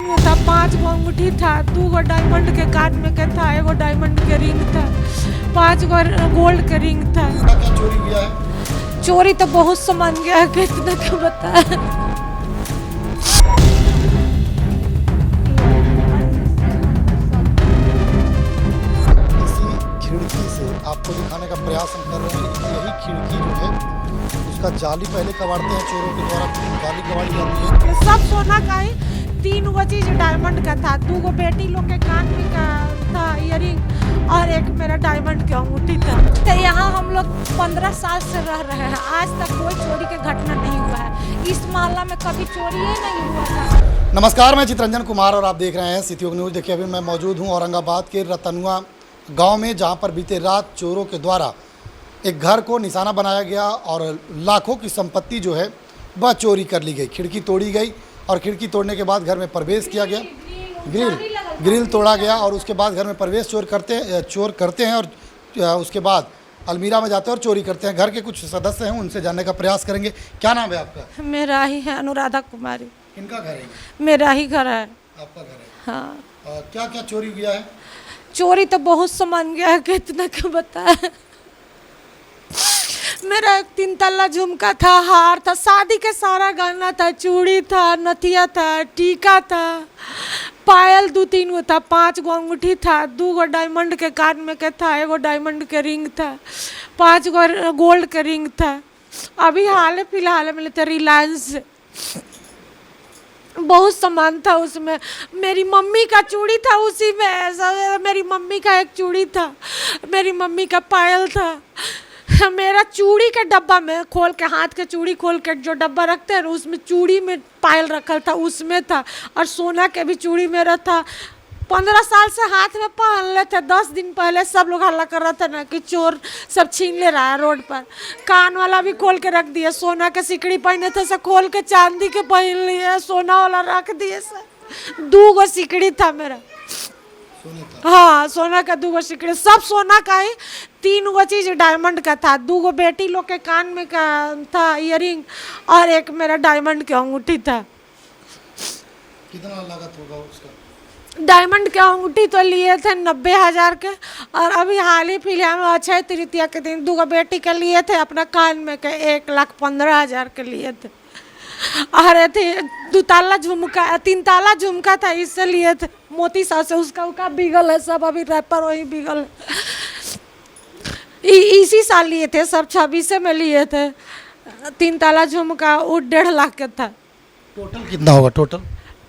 वो था, 5 गो अंगूठी था, 2 गो डायमंड के कान में के था, 1 गो डायमंड के रिंग था, 5 गो गोल्ड के रिंग था। क्या चोरी किया है? चोरी तो बहुत सामान गया है, कितना क्या बताया। खिड़की से आपको दिखाने का प्रयास हम कर रहे हैं कि यही खिड़की जो है उसका जाली पहले कबाड़ते हैं, चोरों के द्वारा जाली कबाड़ी जाती है। सब सोना का ही, 3 गो चीज डायमंड का था, 2 गो बेटी लोग के कान में का था इयरिंग और 1 मेरा डायमंड की अंगूठी था। तो यहाँ हम लोग 15 साल से रह रहे हैं, आज तक कोई चोरी के घटना नहीं हुआ है। इस मोहल्ला में कभी चोरी ही नहीं हुआ था। नमस्कार, मैं चित्रंजन कुमार और आप देख रहे हैं सिटी न्यूज़। देखिए, अभी मैं मौजूद हूँ औरंगाबाद के रतनुआ गांव में, जहां पर बीते रात चोरों के द्वारा एक घर को निशाना बनाया गया और लाखों की संपत्ति जो है वह चोरी कर ली गई। खिड़की तोड़ी गई और खिड़की तोड़ने के बाद घर में प्रवेश किया गया, ग्रिल तोड़ा गया और उसके बाद घर में प्रवेश चोर करते हैं और उसके बाद अलमीरा में जाते हैं और चोरी करते हैं। घर के कुछ सदस्य हैं, उनसे जानने का प्रयास करेंगे। क्या नाम है आपका? मेरा ही है, अनुराधा कुमारी। किनका घर है? मेरा ही घर है। आपका घर है? हाँ। क्या क्या चोरी हुआ है? चोरी तो बहुत सामान गया है, कितना क्या बताया। मेरा एक 3 तल्ला झुमका था, हार था, शादी के सारा गहना था, चूड़ी था, नथिया था, टीका था, पायल 2-3 गो था, 5 गो अंगूठी था, 2 गो डायमंड के कान में के था, 1 गो डायमंड के रिंग था, 5 गो गोल्ड के रिंग था। अभी हाल फिलहाल में लेते रिलायंस से बहुत सामान था उसमें। मेरी मम्मी का चूड़ी था उसी में, मेरी मम्मी का एक चूड़ी था, मेरी मम्मी का पायल था। मेरा चूड़ी के डब्बा में खोल के, हाथ के चूड़ी खोल के जो डब्बा रखते हैं उसमें चूड़ी में पायल रखल था, उसमें था। और सोना के भी चूड़ी मेरा था। 15 साल से हाथ में पहन ले थे। 10 दिन पहले सब लोग हल्ला कर रहा था ना कि चोर सब छीन ले रहा है रोड पर। कान वाला भी खोल के रख दिया, सोना के सिकड़ी पहने थे सब खोल के चांदी के पहन लिए, सोना वाला रख दिए सब। 2 गो सिकड़ी था मेरा। हाँ, सोना का 2 गो सिकड़ी, सब सोना का ही। 3 गो चीज डायमंड का था, 2 गो बेटी लोग के कान में का था इयरिंग और 1 मेरा डायमंड की अंगूठी था। कितना लागत होगा उसका? डायमंड के अंगूठी तो लिए थे 90,000 के, और अभी हाल ही फिलहाल में अक्षय तृतीया के दिन 2 गो बेटी के लिए थे अपना कान में के 1,15,000 के लिए थे। और थे 2 ताला झुमका, 3 ताला झुमका था, इससे लिए थे मोती साहब से। उसका बिगल है सब, अभी रैपर वही बिगल है। इसी साल लिए थे सब, 26 में लिए थे। 3 ताला झुमका वो 1.5 लाख का था। टोटल कितना होगा?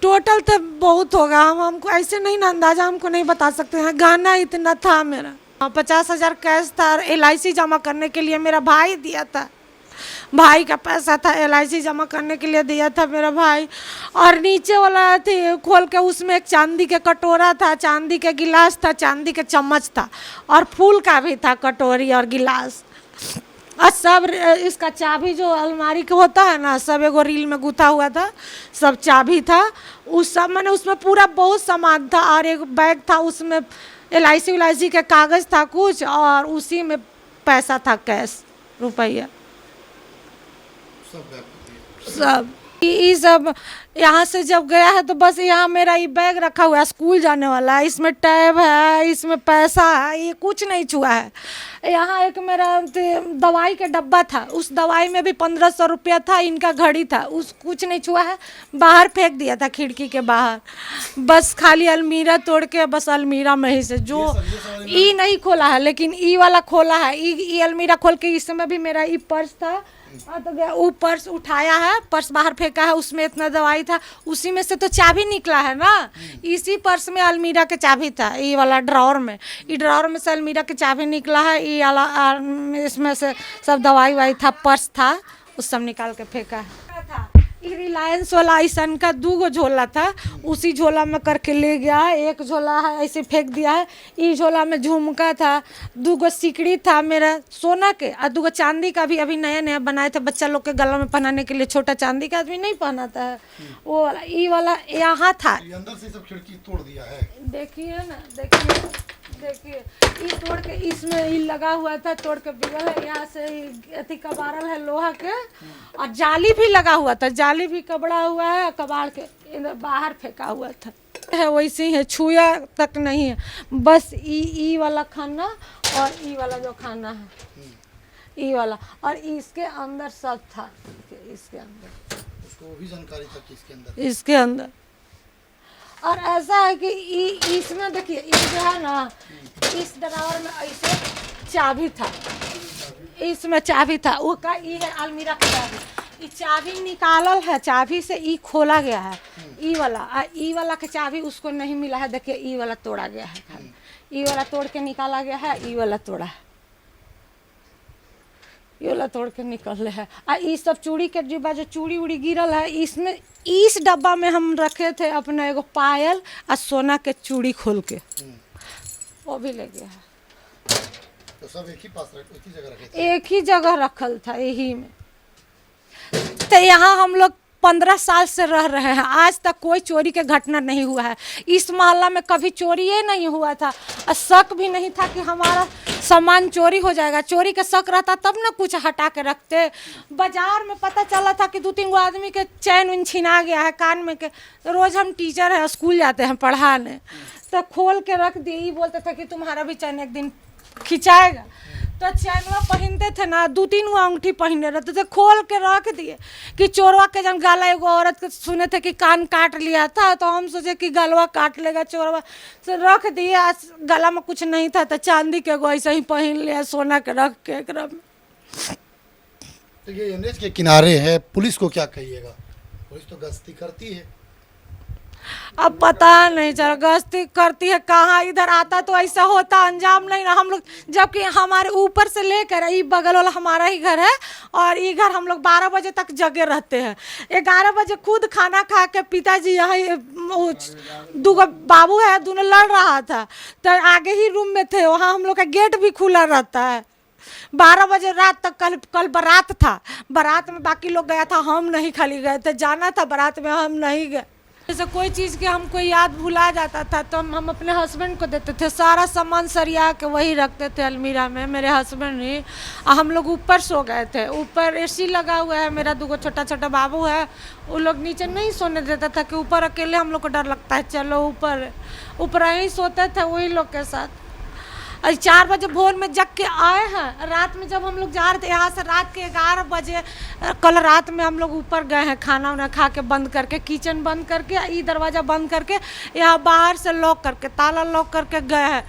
टोटल तो बहुत होगा, हमको ऐसे नहीं ना अंदाजा, हमको नहीं बता सकते हैं। गाना इतना था मेरा। 50,000 कैश था, LIC जमा करने के लिए मेरा भाई दिया था। भाई का पैसा था, LIC जमा करने के लिए दिया था मेरा भाई। और नीचे वाला थे खोल के, उसमें एक चांदी के कटोरा था, चांदी के गिलास था, चांदी के चम्मच था, और फूल का भी था कटोरी और गिलास। और सब इसका चाबी जो अलमारी का होता है ना, सब एगो रील में गुथा हुआ था, सब चाबी था। उस सब मैंने उसमें पूरा बहुत सामान था। और एक बैग था, उसमें LIC के कागज़ था कुछ, और उसी में पैसा था, कैश रुपया सब। ये सब यहाँ से जब गया है तो बस यहाँ मेरा ये बैग रखा हुआ है, स्कूल जाने वाला है, इसमें टैब है, इसमें पैसा है, ये कुछ नहीं छुआ है। यहाँ एक मेरा दवाई का डब्बा था, उस दवाई में भी 1500 रुपया था, इनका घड़ी था, उस कुछ नहीं छुआ है। बाहर फेंक दिया था खिड़की के बाहर। बस खाली अलमीरा तोड़ के, बस अलमीरा में ही से जो ई नहीं खोला है, लेकिन ई वाला खोला है। ई अलमीरा खोल के, इसमें भी मेरा ई पर्स था, तो वो पर्स उठाया है, पर्स बाहर फेंका है, उसमें इतना दवाई था, उसी में से तो चाबी निकला है ना। इसी पर्स में अलमीरा के चाबी था, ये वाला ड्रॉर में, ये ड्रॉर में से अलमीरा के चाबी निकला है। ये वाला इसमें से सब दवाई वाई था, पर्स था, उस सब निकाल के फेंका है। रिलायंस वाला ऐसा का 2 गो झोला था, उसी झोला में करके ले गया है। एक झोला है ऐसे फेंक दिया है। इस झोला में झुमका था, 2 गो सिकड़ी था मेरा सोना के, और 2 गो चांदी का भी अभी नया नया बनाए थे बच्चा लोग के गला में पहनाने के लिए। छोटा चांदी का आदमी नहीं पहनाता है, वो वाला। ये वाला यहाँ था। अंदर से सब खिड़की तोड़ दिया है, देखिए ना, देखिए देखिए ये तोड़ के इसमें ये लगा हुआ था, तोड़ के बिगल है, यहाँ से अति कबाड़ल है लोहा के, और जाली भी लगा हुआ था, जाली भी कबड़ा हुआ है, कबाड़ के इधर बाहर फेंका हुआ था है, वैसे ही है, छुआ तक नहीं है, बस ई वाला खाना और ई वाला जो खाना है, ई वाला, और इसके अंदर सब था, इसके अंदर उसको वो भी जानकारी था कि इसके अंदर। और ऐसा है कि इसमें देखिए, इस जो है ना, इस ड्रावर में ऐसे चाबी था, इसमें चाबी था, वो का ये है अलमीरा की चाबी, ये चाबी निकालल है, चाबी से ई खोला गया है, ई वाला के चाबी उसको नहीं मिला है, देखिए ई वाला तोड़ा गया है, ई वाला तोड़ के निकाला गया है, ई वाला तोड़ा है, ये वाला तोड़ के निकल है। आ ये सब चूड़ी के डिब्बा जो चूड़ी उड़ी गिरल है, इसमें इस डब्बा में हम रखे थे अपना एगो पायल और सोना के चूड़ी खोल के, वो भी ले गया है। तो सब एक ही जगह रखे थे? एक ही जगह रखल था, यही में। तो यहाँ हम लोग 15 साल से रह रहे हैं, आज तक कोई चोरी के घटना नहीं हुआ है, इस मोहल्ला में कभी चोरी ही नहीं हुआ था, और शक भी नहीं था कि हमारा सामान चोरी हो जाएगा, चोरी का शक रहता तब ना कुछ हटा के रखते। बाजार में पता चला था कि 2-3 गो आदमी के चैन उन छिना गया है कान में के, रोज़ हम टीचर हैं स्कूल जाते हैं पढ़ाने, तो खोल के रख दिए, ये बोलते थे कि तुम्हारा भी चैन एक दिन खिंचाएगा, तो चैनवा पहनते थे ना, 2-3 गो अंगूठी पहने रहते थे, खोल के रख दिए कि चोरवा के जन गाला, एगो औरत के सुने थे कि कान काट लिया था, तो हम सोचे कि गलवा काट लेगा चोरवा, से रख दिए, गला में कुछ नहीं था, तो चांदी के एगो ऐसे ही पहन लिया, सोना के रख के एकरा में। तो ये एनएच के किनारे है, पुलिस को क्या कहिएगा? पुलिस तो गश्ती करती है। अब पता नहीं चला गश्ती करती है कहाँ, इधर आता तो ऐसा होता अंजाम नहीं ना, हम लोग जबकि हमारे ऊपर से लेकर ये बगल वाला हमारा ही घर है, और ये घर हम लोग 12 बजे तक जगे रहते हैं, 11 बजे खुद खाना खा के पिताजी यहाँ 2 बाबू है, दोनों लड़ रहा था, तो आगे ही रूम में थे, वहाँ हम लोग का गेट भी खुला रहता है, 12 बजे रात तक। कल बारात था, बारात में बाकी लोग गया था, हम नहीं खाली गए थे, जाना था बारात में, हम नहीं गए। जैसे कोई चीज़ के हमको याद भुला जाता था तो हम अपने हस्बैंड को देते थे, सारा सामान सरिया के वही रखते थे अलमीरा में, मेरे हस्बैंड ही। हम लोग ऊपर सो गए थे, ऊपर एसी लगा हुआ है, मेरा 2 छोटा छोटा बाबू है, वो लोग नीचे नहीं सोने देता था कि ऊपर अकेले हम लोग को डर लगता है, चलो ऊपर ही सोते थे वही लोग के साथ। 4 बजे भोर में जग के आए हैं, रात में जब हम लोग जा रहे थे यहाँ से, रात के 11 बजे कल रात में हम लोग ऊपर गए हैं, खाना वाना खा के बंद करके, किचन बंद करके, ये दरवाज़ा बंद करके, यहाँ बाहर से लॉक करके, ताला लॉक करके गए हैं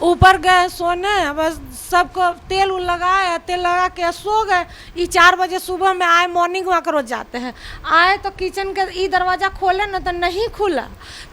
ऊपर गए सोने, बस सबको तेल लगाए, तेल लगा के सो गए। ये 4 बजे सुबह में आए, मॉर्निंग वॉक रोज जाते हैं, आए तो किचन के ये दरवाज़ा खोले ना तो नहीं खुला,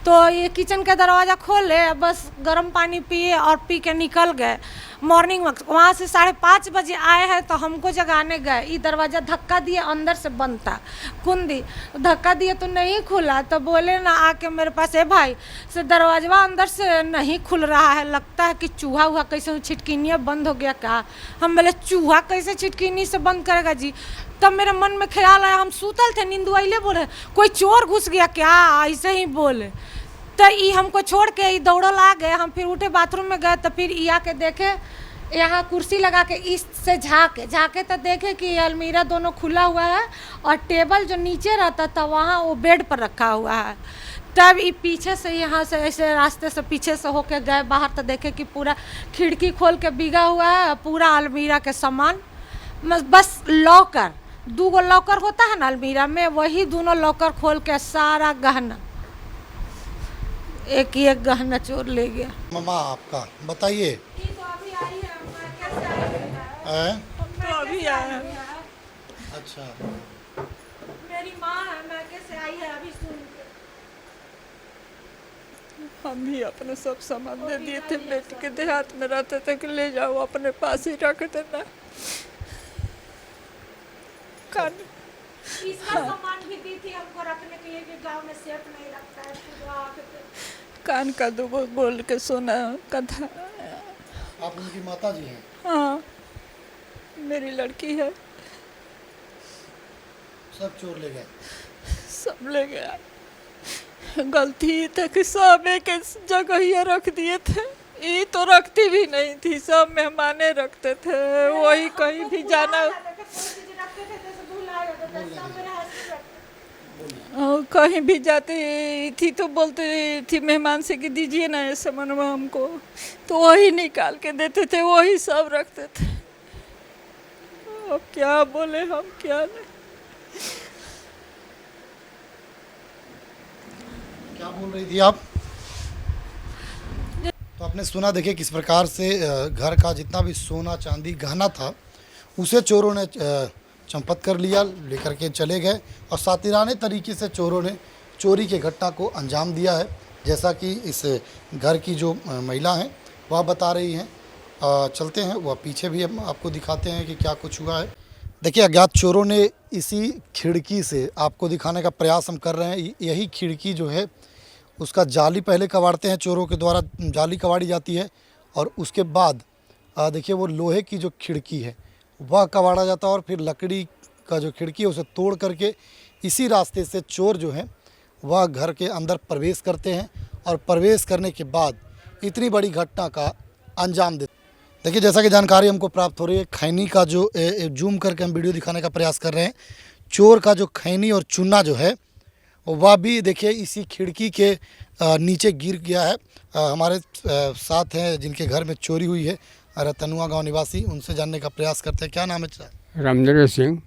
तो ये किचन का दरवाज़ा खोले, बस गर्म पानी पिए और पी के निकल गए मॉर्निंग वॉक। वहाँ से 5:30 बजे आए हैं तो हमको जगाने गए, ये दरवाज़ा धक्का दिए, अंदर से बंद था कुंडी, धक्का दिए तो नहीं खुला, तो बोले ना आके मेरे पास, ए भाई से दरवाजा अंदर से नहीं खुल रहा है, लगता है कि चूहा हुआ कैसे छिटकिनिया बंद हो गया का। हम बोले चूहा कैसे छिटकिनी से बंद करेगा जी। तब मेरे मन में ख्याल आया, हम सूतल थे, नींदुआइले बोले कोई चोर घुस गया क्या, ऐसे ही बोले। तो ये हमको छोड़ के ये दौड़ल आ गए, हम फिर उठे बाथरूम में गए, तो फिर ये आके देखे यहाँ कुर्सी लगा के इस से झाके तो देखे कि अलमीरा दोनों खुला हुआ है, और टेबल जो नीचे रहता था वहाँ वो बेड पर रखा हुआ है। तब ये पीछे से यहाँ से ऐसे रास्ते से पीछे से होके गए बाहर, तो देखे कि पूरा खिड़की खोल के बिगा हुआ है, पूरा अलमीरा के सामान, बस लॉकर 2 गो लॉकर होता है ना अलमीरा में, वही दोनों लॉकर खोल के सारा गहना, एक ही एक गहना चोर ले गया। मामा आपका बताइए। तो अभी आया। अच्छा, मेरी माँ है, मैं कैसे आई है अभी सुन के। हम भी अपने सब सामान दे दिए थे, बेटी के देहात में रहते थे कि ले जाओ अपने पास ही रख देना। इसका सामान भी दी थी हमको रखने के लिए कि गांव में सेफ नहीं रखता है, कान का 2 बोल के सोना का था। आप उनकी माता जी हैं? हाँ, मेरी लड़की है। सब चोर ले गए? सब ले गया। गलती था कि सब एक जगह ही रख दिए थे। ये तो रखती भी नहीं थी, सब मेहमाने रखते थे। वही कहीं भी जाना और कहीं भी जाती थी तो बोलती थी मेहमान से कि दीजिए ना ये सामान हमको, तो वही निकाल के देते थे, वही सब रखते थे। अब क्या बोले हम, क्या नहीं। क्या बोल रही थी आप? तो आपने सुना, देखिए किस प्रकार से घर का जितना भी सोना चांदी गहना था उसे चोरों ने चंपत कर लिया, लेकर के चले गए और सातिराने तरीके से चोरों ने चोरी के घटना को अंजाम दिया है। जैसा कि इस घर की जो महिला हैं वह बता रही हैं। चलते हैं, वह पीछे भी हम आपको दिखाते हैं कि क्या कुछ हुआ है। देखिए, अज्ञात चोरों ने इसी खिड़की से आपको दिखाने का प्रयास हम कर रहे हैं। यही खिड़की जो है उसका जाली पहले कबाड़ते हैं, चोरों के द्वारा जाली कबाड़ी जाती है और उसके बाद देखिए वो लोहे की जो खिड़की है वह कबाड़ा जाता है और फिर लकड़ी का जो खिड़की है उसे तोड़ करके इसी रास्ते से चोर जो है वह घर के अंदर प्रवेश करते हैं और प्रवेश करने के बाद इतनी बड़ी घटना का अंजाम देते। देखिए, जैसा कि जानकारी हमको प्राप्त हो रही है, खैनी का जो जूम करके हम वीडियो दिखाने का प्रयास कर रहे हैं, चोर का जो खैनी और चूना जो है वह भी देखिए इसी खिड़की के नीचे गिर गया है। हमारे साथ हैं जिनके घर में चोरी हुई है, रतनुआ गांव निवासी, उनसे जानने का प्रयास करते हैं। क्या नाम है? रामदेव सिंह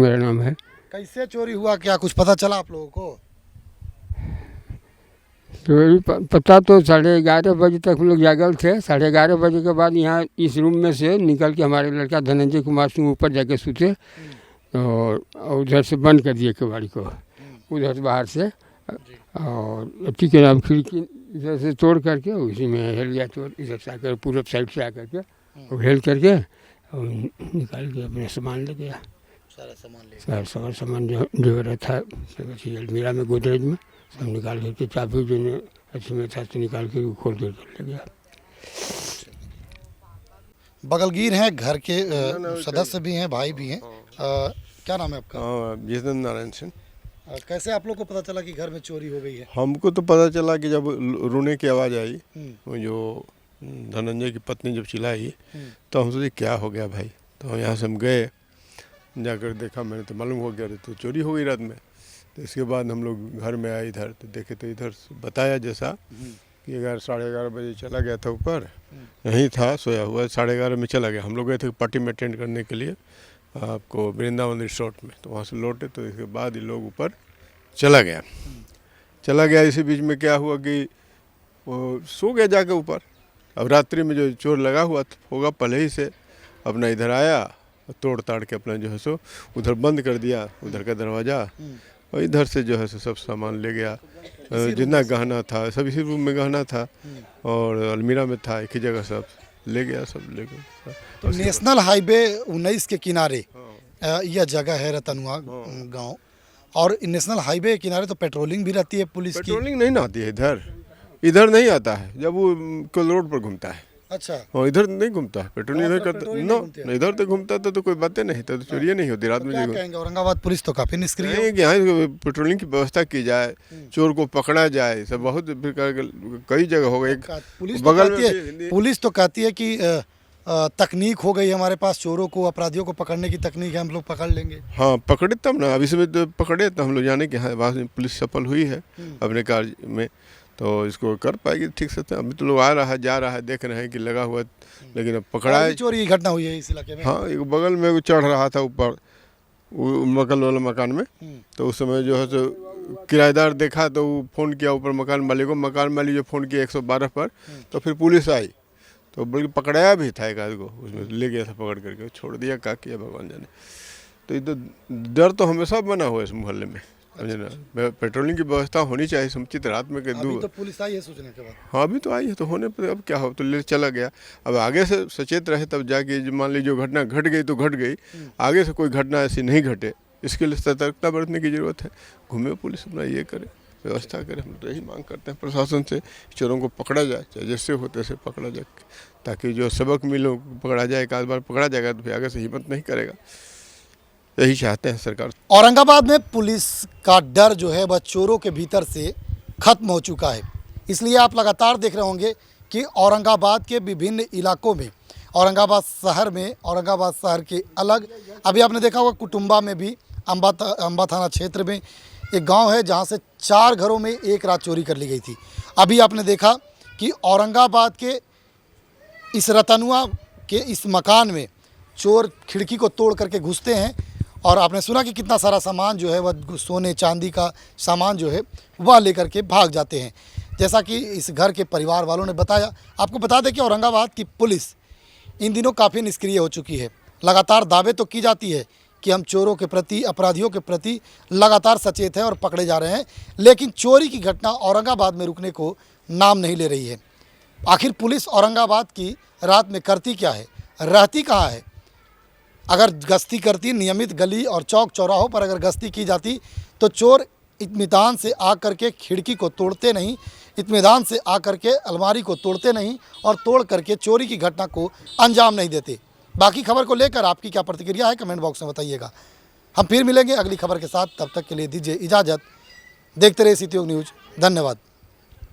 मेरा नाम है। कैसे चोरी हुआ, क्या कुछ पता चला आप लोगों को? चोरी पता तो 11:30 बजे तक हम लोग जागल थे। 11:30 बजे के बाद यहाँ इस रूम में से निकल के हमारे लड़का धनंजय कुमार सिंह ऊपर जाके सूते और उधर से बंद कर दिए केवाड़ी को, उधर से बाहर से, और ठीक है अब खिड़की इधर से तोड़ करके उसी में हिल गया चोर, इधर से आकर पूरब साइड से आकर के और हिल करके और निकाल के अपने सामान ले गया। सारा सामान जो था सब अच्छी अलमीरा में, गोदरेज में सब निकाल करके, चाबी जो अच्छी में था तो निकाल के खोल के ले गया। बगलगीर हैं, घर के सदस्य भी हैं, भाई भी हैं। क्या नाम है आपका? जितेंद्र नारायण सिंह। कैसे आप लोग को पता चला कि घर में चोरी हो गई है? हमको तो पता चला कि जब रोने की आवाज़ आई, वो जो धनंजय की पत्नी जब चिल्लाई तो हम सोचे क्या हो गया भाई। तो यहाँ से हम गए, जाकर देखा, मैंने तो मालूम हो गया तो चोरी हो गई रात में। तो इसके बाद हम लोग घर में आए इधर, तो देखे तो इधर बताया जैसा कि 11-11:30 बजे चला गया था ऊपर, यहीं था सोया हुआ, 11:30 में चला गया। हम लोग गए थे पार्टी में अटेंड करने के लिए आपको वृंदावन रिसोर्ट में, तो वहाँ से लौटे तो इसके बाद ये लोग ऊपर चला गया। इसी बीच में क्या हुआ कि वो सो गया जाके ऊपर। अब रात्रि में जो चोर लगा हुआ होगा पहले ही से, अपना इधर आया तोड़ ताड़ के अपना जो है सो उधर बंद कर दिया, उधर का दरवाज़ा, और इधर से जो है सो सब सामान ले गया। जितना गहना था सब इसी रूम में गहना था और अलमीरा में था, एक ही जगह सब ले गया, सब ले गया। तो नेशनल हाईवे 19 के किनारे यह जगह है रतनुआ गांव, और नेशनल हाईवे के किनारे तो पेट्रोलिंग भी रहती है पुलिस की। पेट्रोलिंग नहीं ना आती है इधर नहीं आता है, जब वो कोल रोड पर घूमता है। अच्छा, और इधर नहीं घूमता है पेट्रोलिंग, इधर करता ना, इधर तो घूमता तो कोई बातें नहीं, तो चोरी नहीं होती रात में। क्या कहेंगे, औरंगाबाद पुलिस तो काफी निष्क्रिय है। यहाँ पेट्रोलिंग की व्यवस्था की जाए, चोर को पकड़ा जाए, सब बहुत प्रकार के कई जगह हो गए। पुलिस तो कहती है कि तकनीक हो गई हमारे पास, चोरों को अपराधियों को पकड़ने की तकनीक है, हम लोग पकड़ लेंगे। हाँ पकड़े तब ना, अभी से तो पकड़े तो हम लोग जाने के हाँ वहाँ पुलिस सफल हुई है अपने कार्य में, तो इसको कर पाएगी ठीक से। अभी तो लोग आ रहा है जा रहा है, देख रहे हैं कि लगा हुआ, लेकिन अब पकड़ा है। चोरी की घटना हुई है इस इलाके में। हाँ, एक बगल में वो चढ़ रहा था ऊपर मकल वाला मकान में, तो उस समय जो है तो किराएदार देखा तो वो फ़ोन किया ऊपर मकान मालिक को, मकान मालिक जो फ़ोन किया 112 पर, तो फिर पुलिस आई, तो बल्कि पकड़ाया भी था एक आदमी को, उसमें ले गया था पकड़ करके, छोड़ दिया, क्या किया भगवान जाने। तो ये तो डर तो हमेशा बना हुआ है इस मोहल्ले में, समझे ना। पेट्रोलिंग की व्यवस्था होनी चाहिए समुचित, रात में के अभी तो पुलिस आई है सूचना के बाद। हाँ अभी तो आई है, तो होने पर अब क्या हो, तो ले चला गया। अब आगे से सचेत रहे तब जाके, मान लीजिए जो घटना घट गई तो घट गई, आगे से कोई घटना ऐसी नहीं घटे, इसके लिए सतर्कता बरतने की ज़रूरत है। घूमे पुलिस अपना ये करे, व्यवस्था करे। हम तो यही मांग करते हैं प्रशासन से, चोरों को पकड़ा जाए, चाहे जैसे हो तैसे पकड़ा जाए, ताकि जो सबक मिले पकड़ा जाए। एक आध बार पकड़ा जाएगा तो फिर आगे से हिम्मत नहीं करेगा। यही चाहते हैं सरकार। औरंगाबाद में पुलिस का डर जो है वह चोरों के भीतर से खत्म हो चुका है। इसलिए आप लगातार देख रहे होंगे कि औरंगाबाद के विभिन्न इलाकों में, औरंगाबाद शहर के अलग, अभी आपने देखा होगा कुटुंबा में भी, अंबा थाना क्षेत्र में एक गांव है जहां से 4 घरों में एक रात चोरी कर ली गई थी। अभी आपने देखा कि औरंगाबाद के इस रतनुआ के इस मकान में चोर खिड़की को तोड़ करके घुसते हैं और आपने सुना कि कितना सारा सामान जो है वह सोने चांदी का सामान जो है वह लेकर के भाग जाते हैं। जैसा कि इस घर के परिवार वालों ने बताया। आपको बता दें कि औरंगाबाद की पुलिस इन दिनों काफ़ी निष्क्रिय हो चुकी है। लगातार दावे तो की जाती है कि हम चोरों के प्रति, अपराधियों के प्रति लगातार सचेत हैं और पकड़े जा रहे हैं, लेकिन चोरी की घटना औरंगाबाद में रुकने को नाम नहीं ले रही है। आखिर पुलिस औरंगाबाद की रात में करती क्या है, रहती कहाँ है? अगर गश्ती करती, नियमित गली और चौक चौराहों पर अगर गश्ती की जाती तो चोर इत्मीनान से आकर के खिड़की को तोड़ते नहीं, इत्मीनान से आकर के अलमारी को तोड़ते नहीं और तोड़ करके चोरी की घटना को अंजाम नहीं देते। बाकी खबर को लेकर आपकी क्या प्रतिक्रिया है, कमेंट बॉक्स में बताइएगा। हम फिर मिलेंगे अगली खबर के साथ, तब तक के लिए दीजिए इजाज़त। देखते रहिए सिटी न्यूज़। धन्यवाद।